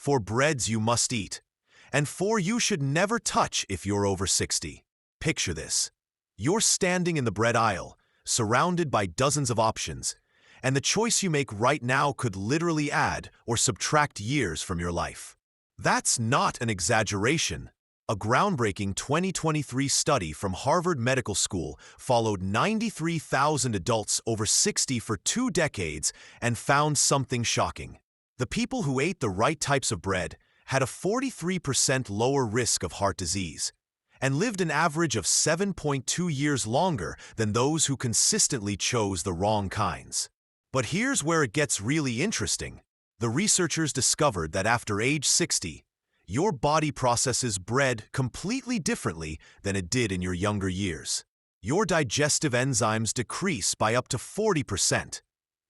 4 breads you must eat, and 4 you should never touch if you're over 60. Picture this. You're standing in the bread aisle, surrounded by dozens of options, and the choice you make right now could literally add or subtract years from your life. That's not an exaggeration. A groundbreaking 2023 study from Harvard Medical School followed 93,000 adults over 60 for 2 decades and found something shocking. The people who ate the right types of bread had a 43% lower risk of heart disease and lived an average of 7.2 years longer than those who consistently chose the wrong kinds. But here's where it gets really interesting. The researchers discovered that after age 60, your body processes bread completely differently than it did in your younger years. Your digestive enzymes decrease by up to 40%.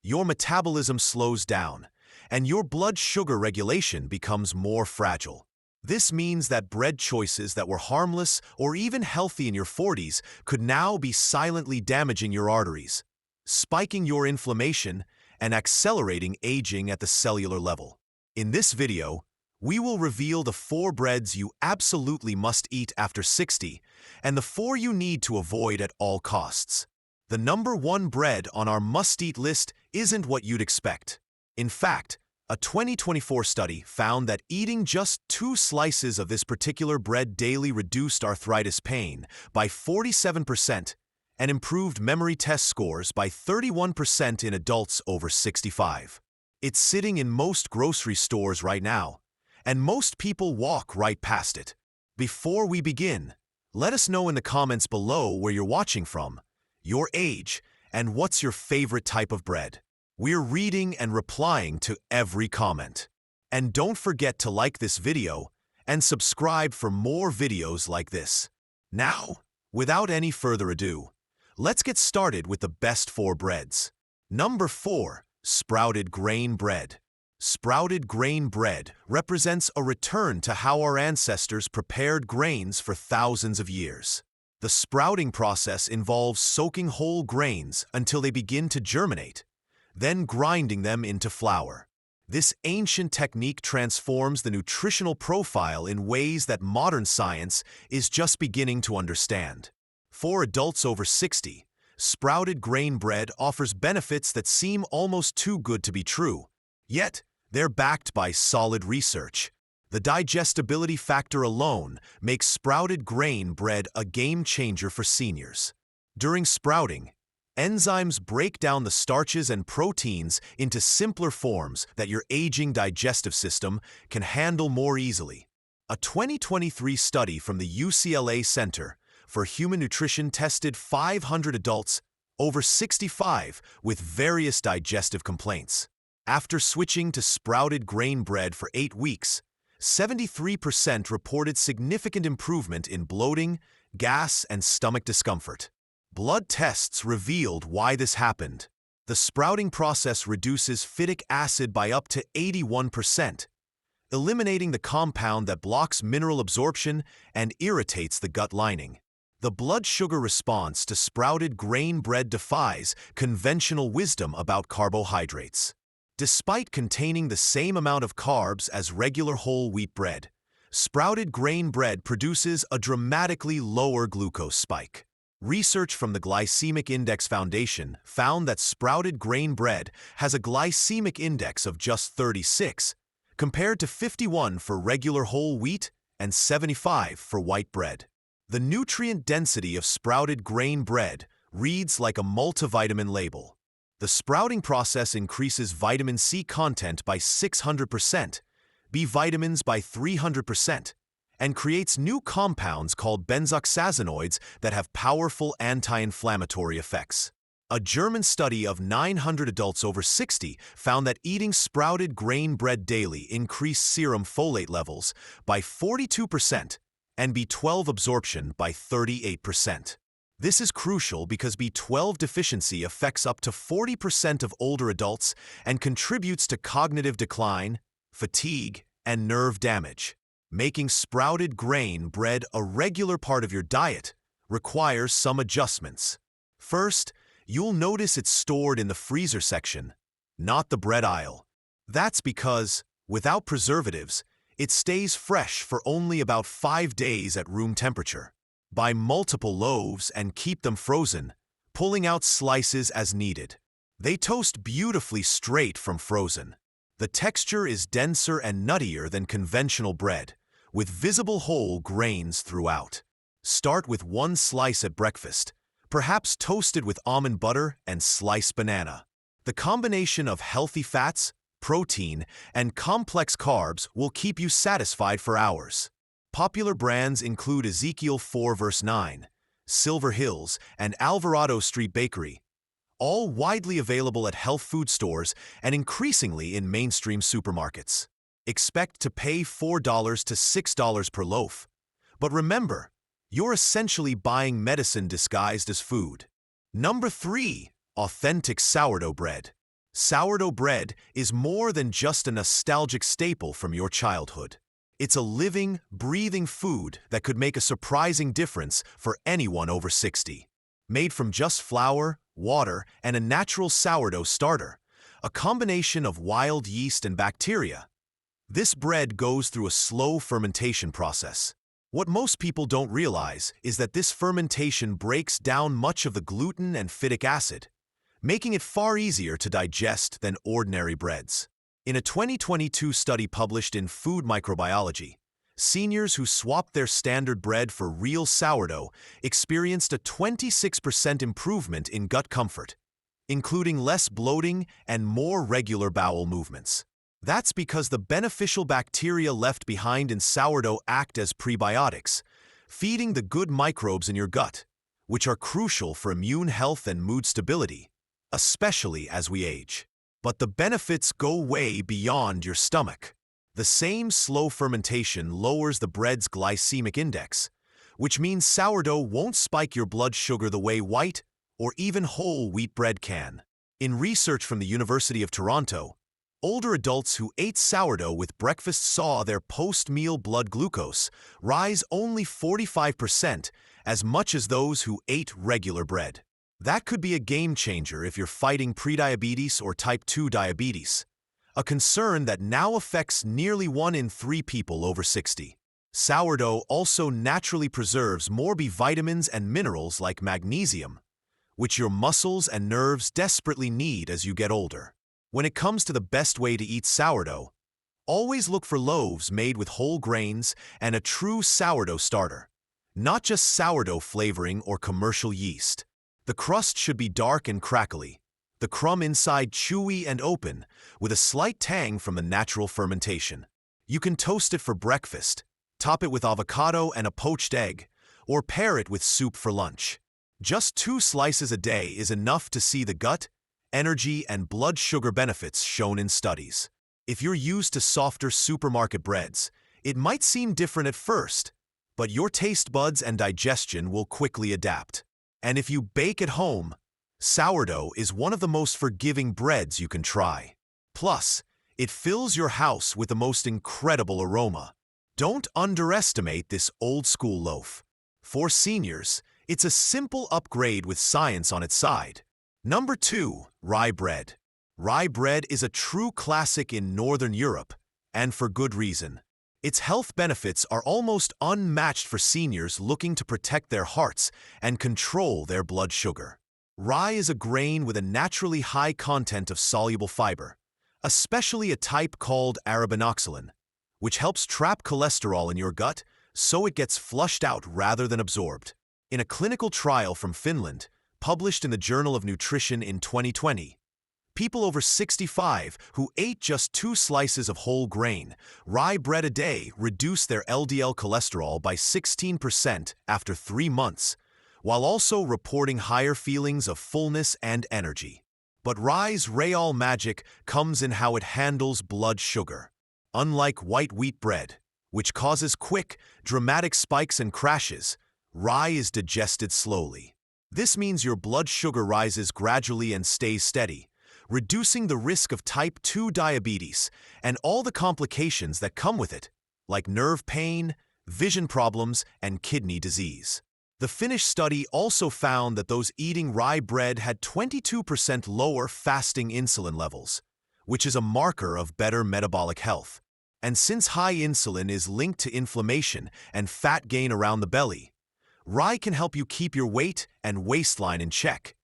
Your metabolism slows down, and your blood sugar regulation becomes more fragile. This means that bread choices that were harmless or even healthy in your 40s could now be silently damaging your arteries, spiking your inflammation, and accelerating aging at the cellular level. In this video, we will reveal the 4 breads you absolutely must eat after 60 and the 4 you need to avoid at all costs. The number 1 bread on our must-eat list isn't what you'd expect. In fact, a 2024 study found that eating just 2 slices of this particular bread daily reduced arthritis pain by 47% and improved memory test scores by 31% in adults over 65. It's sitting in most grocery stores right now, and most people walk right past it. Before we begin, let us know in the comments below where you're watching from, your age, and what's your favorite type of bread. We're reading and replying to every comment. And don't forget to like this video and subscribe for more videos like this. Now, without any further ado, let's get started with the best 4 breads. Number 4. Sprouted grain bread. Sprouted grain bread represents a return to how our ancestors prepared grains for thousands of years. The sprouting process involves soaking whole grains until they begin to germinate, then grinding them into flour. This ancient technique transforms the nutritional profile in ways that modern science is just beginning to understand. For adults over 60, sprouted grain bread offers benefits that seem almost too good to be true. Yet, they're backed by solid research. The digestibility factor alone makes sprouted grain bread a game-changer for seniors. During sprouting, enzymes break down the starches and proteins into simpler forms that your aging digestive system can handle more easily. A 2023 study from the UCLA Center for Human Nutrition tested 500 adults over 65 with various digestive complaints. After switching to sprouted grain bread for 8 weeks, 73% reported significant improvement in bloating, gas, and stomach discomfort. Blood tests revealed why this happened. The sprouting process reduces phytic acid by up to 81%, eliminating the compound that blocks mineral absorption and irritates the gut lining. The blood sugar response to sprouted grain bread defies conventional wisdom about carbohydrates. Despite containing the same amount of carbs as regular whole wheat bread, sprouted grain bread produces a dramatically lower glucose spike. Research from the Glycemic Index Foundation found that sprouted grain bread has a glycemic index of just 36, compared to 51 for regular whole wheat and 75 for white bread. The nutrient density of sprouted grain bread reads like a multivitamin label. The sprouting process increases vitamin C content by 600%, B vitamins by 300%, and creates new compounds called benzoxazinoids that have powerful anti-inflammatory effects. A German study of 900 adults over 60 found that eating sprouted grain bread daily increased serum folate levels by 42% and B12 absorption by 38%. This is crucial because B12 deficiency affects up to 40% of older adults and contributes to cognitive decline, fatigue, and nerve damage. Making sprouted grain bread a regular part of your diet requires some adjustments. First, you'll notice it's stored in the freezer section, not the bread aisle. That's because, Without preservatives, it stays fresh for only about 5 days at room temperature. Buy multiple loaves and keep them frozen, pulling out slices as needed. They toast beautifully straight from frozen. The texture is denser and nuttier than conventional bread, with visible whole grains throughout. Start with one slice at breakfast, perhaps toasted with almond butter and sliced banana. The combination of healthy fats, protein, and complex carbs will keep you satisfied for hours. Popular brands include Ezekiel 4 verse 9, Silver Hills, and Alvarado Street Bakery, all widely available at health food stores and increasingly in mainstream supermarkets. Expect to pay $4 to $6 per loaf. But remember, you're essentially buying medicine disguised as food. Number 3. Authentic sourdough bread. Sourdough bread is more than just a nostalgic staple from your childhood. It's a living, breathing food that could make a surprising difference for anyone over 60. Made from just flour, water, and a natural sourdough starter, a combination of wild yeast and bacteria, this bread goes through a slow fermentation process. What most people don't realize is that this fermentation breaks down much of the gluten and phytic acid, making it far easier to digest than ordinary breads. In a 2022 study published in Food Microbiology, seniors who swapped their standard bread for real sourdough experienced a 26% improvement in gut comfort, including less bloating and more regular bowel movements. That's because the beneficial bacteria left behind in sourdough act as prebiotics, feeding the good microbes in your gut, which are crucial for immune health and mood stability, especially as we age. But the benefits go way beyond your stomach. The same slow fermentation lowers the bread's glycemic index, which means sourdough won't spike your blood sugar the way white or even whole wheat bread can. In research from the University of Toronto, older adults who ate sourdough with breakfast saw their post-meal blood glucose rise only 45%, as much as those who ate regular bread. That could be a game changer if you're fighting prediabetes or type 2 diabetes, a concern that now affects nearly 1 in 3 people over 60. Sourdough also naturally preserves more B vitamins and minerals like magnesium, which your muscles and nerves desperately need as you get older. When it comes to the best way to eat sourdough, always look for loaves made with whole grains and a true sourdough starter, not just sourdough flavoring or commercial yeast. The crust should be dark and crackly, the crumb inside chewy and open, with a slight tang from the natural fermentation. You can toast it for breakfast, top it with avocado and a poached egg, or pair it with soup for lunch. Just 2 slices a day is enough to see the gut, energy, and blood sugar benefits shown in studies. If you're used to softer supermarket breads, it might seem different at first, but your taste buds and digestion will quickly adapt. And if you bake at home, sourdough is one of the most forgiving breads you can try. Plus, it fills your house with the most incredible aroma. Don't underestimate this old-school loaf. For seniors, it's a simple upgrade with science on its side. Number 2. Rye bread. Rye bread is a true classic in Northern Europe, and for good reason. Its health benefits are almost unmatched for seniors looking to protect their hearts and control their blood sugar. Rye is a grain with a naturally high content of soluble fiber, especially a type called arabinoxolin, which helps trap cholesterol in your gut so it gets flushed out rather than absorbed. In a clinical trial from Finland, published in the Journal of Nutrition in 2020, people over 65 who ate just 2 slices of whole grain, rye bread a day reduced their LDL cholesterol by 16% after 3 months, while also reporting higher feelings of fullness and energy. But rye's real magic comes in how it handles blood sugar. Unlike white wheat bread, which causes quick, dramatic spikes and crashes, rye is digested slowly. This means your blood sugar rises gradually and stays steady, reducing the risk of type 2 diabetes and all the complications that come with it, like nerve pain, vision problems, and kidney disease. The Finnish study also found that those eating rye bread had 22% lower fasting insulin levels, which is a marker of better metabolic health. And since high insulin is linked to inflammation and fat gain around the belly, rye can help you keep your weight and waistline in check,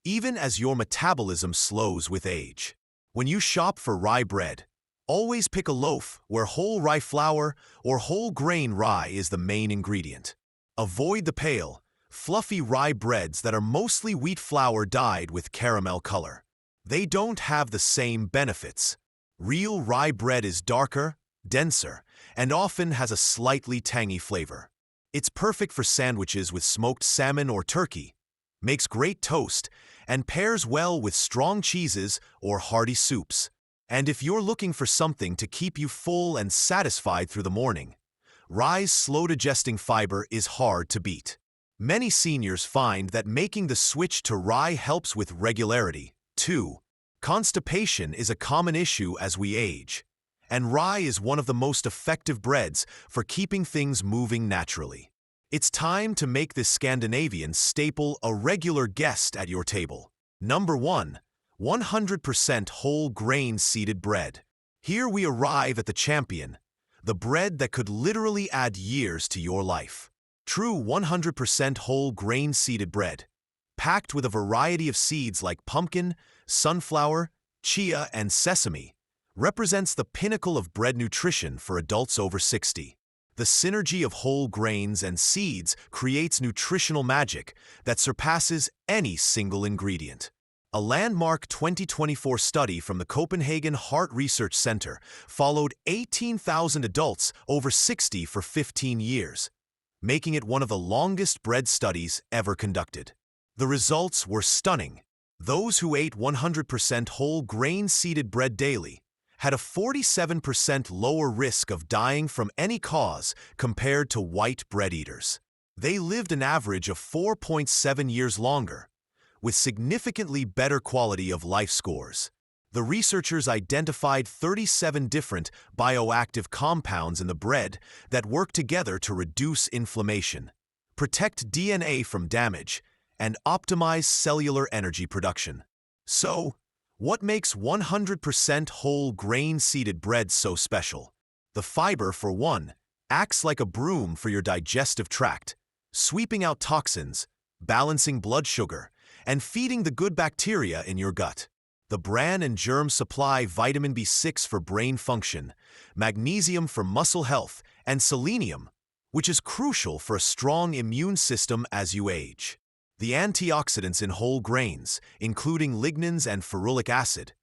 even as your metabolism slows with age. When you shop for rye bread, always pick a loaf where whole rye flour or whole grain rye is the main ingredient. Avoid the pale, fluffy rye breads that are mostly wheat flour dyed with caramel color. They don't have the same benefits. Real rye bread is darker, denser, and often has a slightly tangy flavor. It's perfect for sandwiches with smoked salmon or turkey, makes great toast, and pairs well with strong cheeses or hearty soups. And if you're looking for something to keep you full and satisfied through the morning, rye's slow-digesting fiber is hard to beat. Many seniors find that making the switch to rye helps with regularity, too. Constipation is a common issue as we age, and rye is one of the most effective breads for keeping things moving naturally. It's time to make this Scandinavian staple a regular guest at your table. Number 1. 100% whole grain seeded bread. Here we arrive at the champion, the bread that could literally add years to your life. True 100% whole grain seeded bread, packed with a variety of seeds like pumpkin, sunflower, chia, and sesame, represents the pinnacle of bread nutrition for adults over 60. The synergy of whole grains and seeds creates nutritional magic that surpasses any single ingredient. A landmark 2024 study from the Copenhagen Heart Research Center followed 18,000 adults over 60 for 15 years, making it one of the longest bread studies ever conducted. The results were stunning. Those who ate 100% whole grain seeded bread daily had a 47% lower risk of dying from any cause compared to white bread eaters. They lived an average of 4.7 years longer, with significantly better quality of life scores. The researchers identified 37 different bioactive compounds in the bread that work together to reduce inflammation, protect DNA from damage, and optimize cellular energy production. So, what makes 100% whole grain seeded bread so special? The fiber, for one, acts like a broom for your digestive tract, sweeping out toxins, balancing blood sugar, and feeding the good bacteria in your gut. The bran and germ supply vitamin B6 for brain function, magnesium for muscle health, and selenium, which is crucial for a strong immune system as you age. The antioxidants in whole grains, including lignans and ferulic acid,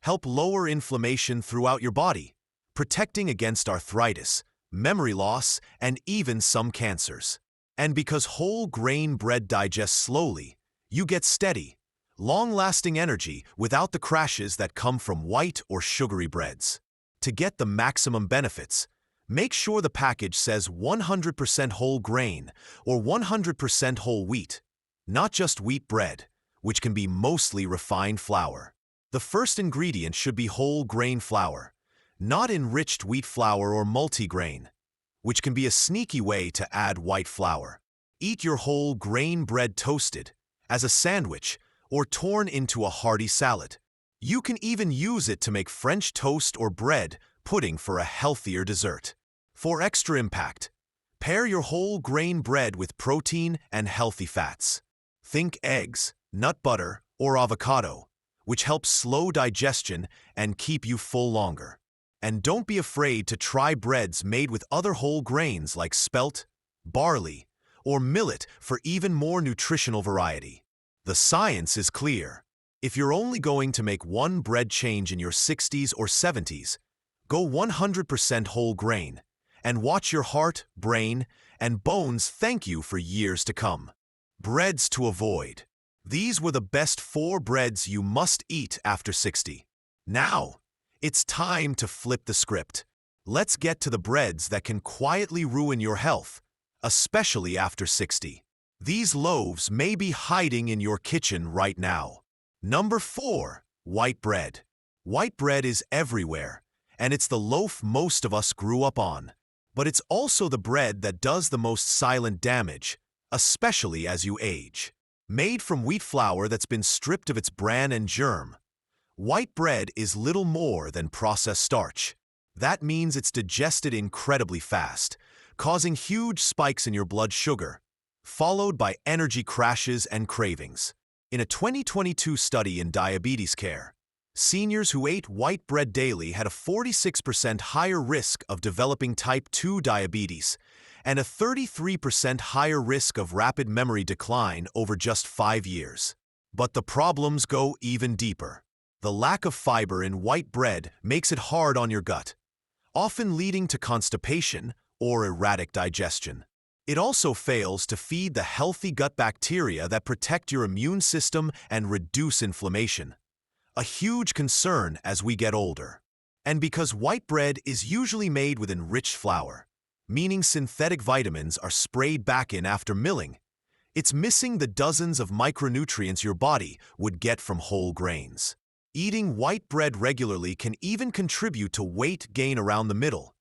help lower inflammation throughout your body, protecting against arthritis, memory loss, and even some cancers. And because whole grain bread digests slowly, you get steady, long-lasting energy without the crashes that come from white or sugary breads. To get the maximum benefits, make sure the package says 100% whole grain or 100% whole wheat, not just wheat bread, which can be mostly refined flour. The first ingredient should be whole grain flour, not enriched wheat flour or multigrain, which can be a sneaky way to add white flour. Eat your whole grain bread toasted, as a sandwich, or torn into a hearty salad. You can even use it to make French toast or bread pudding for a healthier dessert. For extra impact, pair your whole grain bread with protein and healthy fats. Think eggs, nut butter, or avocado, which helps slow digestion and keep you full longer. And don't be afraid to try breads made with other whole grains like spelt, barley, or millet for even more nutritional variety. The science is clear. If you're only going to make one bread change in your 60s or 70s, go 100% whole grain, and watch your heart, brain, and bones thank you for years to come. Breads to avoid. These were the best 4 breads you must eat after 60. Now, it's time to flip the script. Let's get to the breads that can quietly ruin your health, especially after 60. These loaves may be hiding in your kitchen right now. Number 4. White bread. White bread is everywhere, and it's the loaf most of us grew up on. But it's also the bread that does the most silent damage, especially as you age. Made from wheat flour that's been stripped of its bran and germ, White bread is little more than processed starch. That means it's digested incredibly fast, causing huge spikes in your blood sugar, followed by energy crashes and cravings. In a 2022 study in diabetes care, seniors who ate white bread daily had a 46% higher risk of developing type 2 diabetes and a 33% higher risk of rapid memory decline over just 5 years. But the problems go even deeper. The lack of fiber in white bread makes it hard on your gut, often leading to constipation or erratic digestion. It also fails to feed the healthy gut bacteria that protect your immune system and reduce inflammation, a huge concern as we get older. And because white bread is usually made with enriched flour, meaning synthetic vitamins are sprayed back in after milling, it's missing the dozens of micronutrients your body would get from whole grains. Eating white bread regularly can even contribute to weight gain around the middle,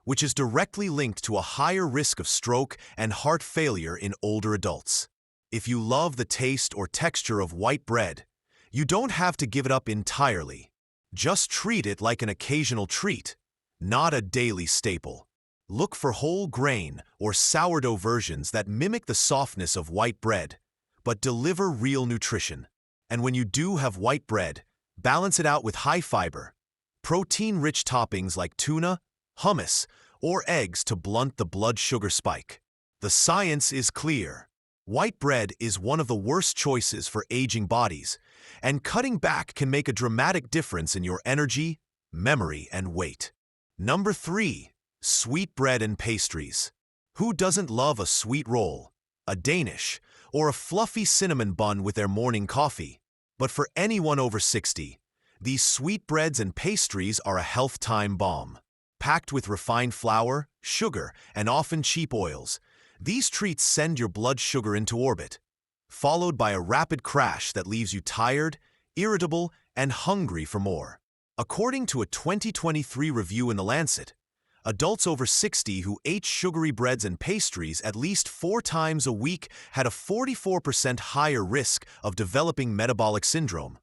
which is directly linked to a higher risk of stroke and heart failure in older adults. If you love the taste or texture of white bread, you don't have to give it up entirely. Just treat it like an occasional treat, not a daily staple. Look for whole grain or sourdough versions that mimic the softness of white bread, but deliver real nutrition. And when you do have white bread, balance it out with high fiber, protein-rich toppings like tuna, hummus, or eggs to blunt the blood sugar spike. The science is clear. White bread is one of the worst choices for aging bodies, and cutting back can make a dramatic difference in your energy, memory, and weight. Number 3. Sweet bread and pastries. Who doesn't love a sweet roll, a Danish, or a fluffy cinnamon bun with their morning coffee? But for anyone over 60, these sweet breads and pastries are a health time bomb. Packed with refined flour, sugar, and often cheap oils, these treats send your blood sugar into orbit, followed by a rapid crash that leaves you tired, irritable, and hungry for more. According to a 2023 review in The Lancet, adults over 60 who ate sugary breads and pastries at least 4 times a week had a 44% higher risk of developing metabolic syndrome,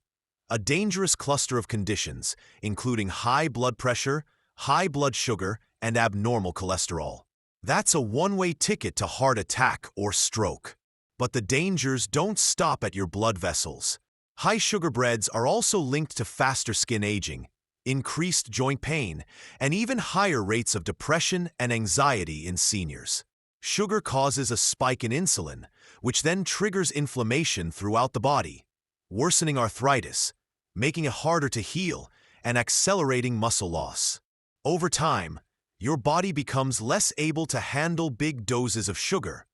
a dangerous cluster of conditions, including high blood pressure, high blood sugar, and abnormal cholesterol. That's a one-way ticket to heart attack or stroke. But the dangers don't stop at your blood vessels. High sugar breads are also linked to faster skin aging, increased joint pain, and even higher rates of depression and anxiety in seniors. Sugar causes a spike in insulin, which then triggers inflammation throughout the body, worsening arthritis, making it harder to heal, and accelerating muscle loss. Over time, your body becomes less able to handle big doses of sugar,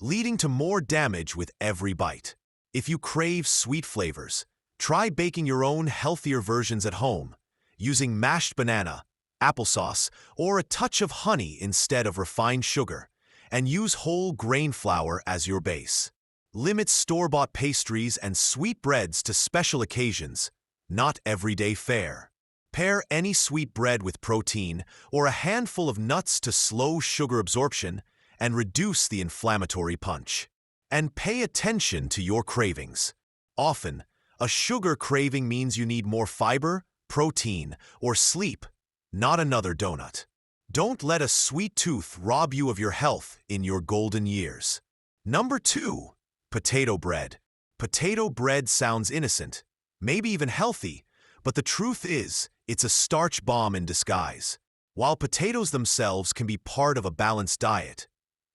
leading to more damage with every bite. If you crave sweet flavors, try baking your own healthier versions at home, using mashed banana, applesauce, or a touch of honey instead of refined sugar, and use whole grain flour as your base. Limit store-bought pastries and sweet breads to special occasions, not everyday fare. Pair any sweet bread with protein or a handful of nuts to slow sugar absorption and reduce the inflammatory punch. And pay attention to your cravings. Often, a sugar craving means you need more fiber, protein, or sleep, not another donut. Don't let a sweet tooth rob you of your health in your golden years. Number 2. Potato bread. Potato bread sounds innocent, maybe even healthy, but the truth is, it's a starch bomb in disguise. While potatoes themselves can be part of a balanced diet,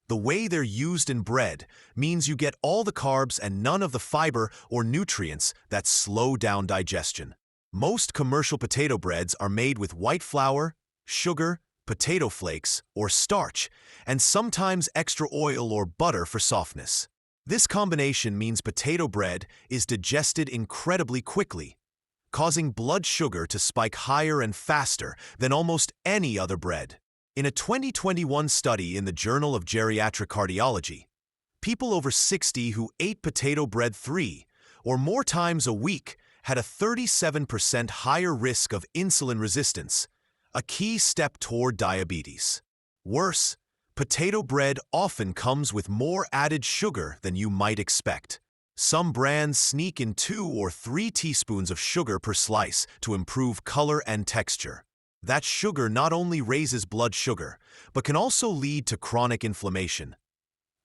the way they're used in bread means you get all the carbs and none of the fiber or nutrients that slow down digestion. Most commercial potato breads are made with white flour, sugar, potato flakes, or starch, and sometimes extra oil or butter for softness. This combination means potato bread is digested incredibly quickly, causing blood sugar to spike higher and faster than almost any other bread. In a 2021 study in the Journal of Geriatric Cardiology, people over 60 who ate potato bread 3 or more times a week had a 37% higher risk of insulin resistance, a key step toward diabetes. Worse, potato bread often comes with more added sugar than you might expect. Some brands sneak in 2 or 3 teaspoons of sugar per slice to improve color and texture. That sugar not only raises blood sugar, but can also lead to chronic inflammation,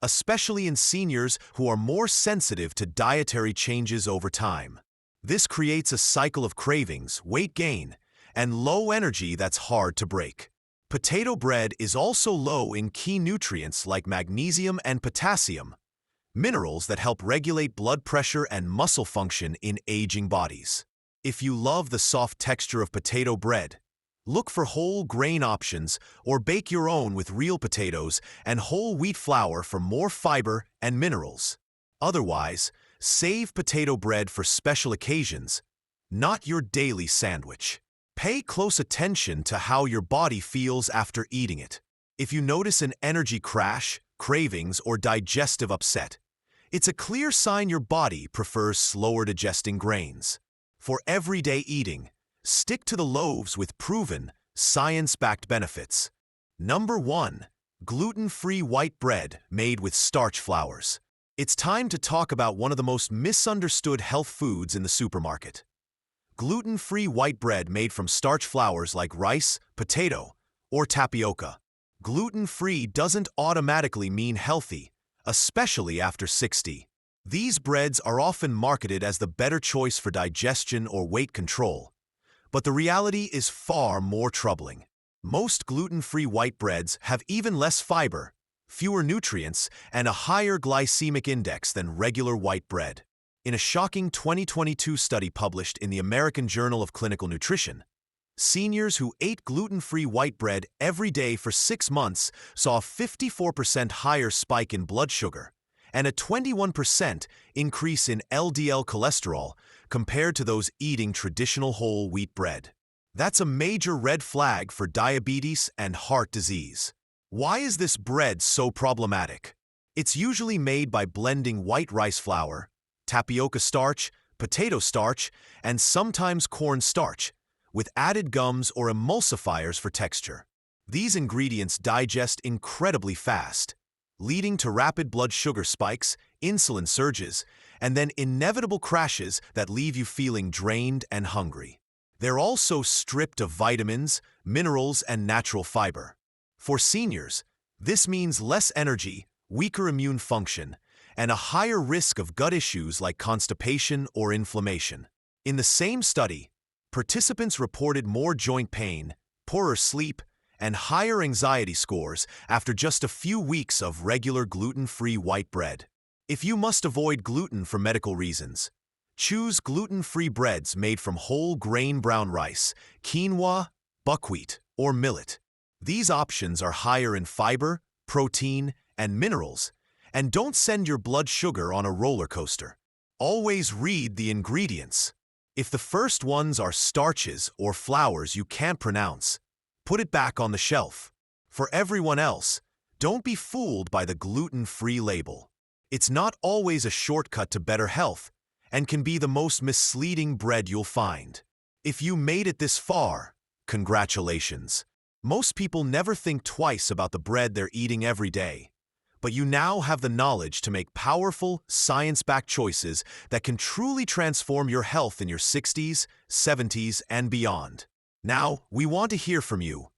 especially in seniors who are more sensitive to dietary changes over time. This creates a cycle of cravings, weight gain, and low energy that's hard to break. Potato bread is also low in key nutrients like magnesium and potassium, minerals that help regulate blood pressure and muscle function in aging bodies. If you love the soft texture of potato bread, look for whole grain options or bake your own with real potatoes and whole wheat flour for more fiber and minerals. Otherwise, save potato bread for special occasions, not your daily sandwich. Pay close attention to how your body feels after eating it. If you notice an energy crash, cravings, or digestive upset, it's a clear sign your body prefers slower digesting grains. For everyday eating, stick to the loaves with proven, science-backed benefits. Number 1. Gluten-free white bread made with starch flours. It's time to talk about one of the most misunderstood health foods in the supermarket. Gluten-free white bread made from starch flours like rice, potato, or tapioca. Gluten-free doesn't automatically mean healthy, especially after 60. These breads are often marketed as the better choice for digestion or weight control, but the reality is far more troubling. Most gluten-free white breads have even less fiber, fewer nutrients, and a higher glycemic index than regular white bread. In a shocking 2022 study published in the American Journal of Clinical Nutrition, seniors who ate gluten-free white bread every day for 6 months saw a 54% higher spike in blood sugar and a 21% increase in LDL cholesterol compared to those eating traditional whole wheat bread. That's a major red flag for diabetes and heart disease. Why is this bread so problematic? It's usually made by blending white rice flour, tapioca starch, potato starch, and sometimes corn starch, with added gums or emulsifiers for texture. These ingredients digest incredibly fast, leading to rapid blood sugar spikes, insulin surges, and then inevitable crashes that leave you feeling drained and hungry. They're also stripped of vitamins, minerals, and natural fiber. For seniors, this means less energy, weaker immune function, and a higher risk of gut issues like constipation or inflammation. In the same study, participants reported more joint pain, poorer sleep, and higher anxiety scores after just a few weeks of regular gluten-free white bread. If you must avoid gluten for medical reasons, choose gluten-free breads made from whole grain brown rice, quinoa, buckwheat, or millet. These options are higher in fiber, protein, and minerals, and don't send your blood sugar on a roller coaster. Always read the ingredients. If the first ones are starches or flours you can't pronounce, put it back on the shelf. For everyone else, don't be fooled by the gluten-free label. It's not always a shortcut to better health and can be the most misleading bread you'll find. If you made it this far, congratulations. Most people never think twice about the bread they're eating every day, but you now have the knowledge to make powerful, science-backed choices that can truly transform your health in your 60s, 70s, and beyond. Now, we want to hear from you.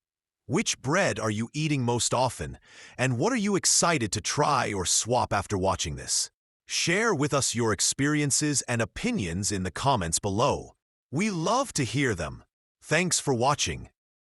Which bread are you eating most often, and what are you excited to try or swap after watching this? Share with us your experiences and opinions in the comments below. We love to hear them. Thanks for watching.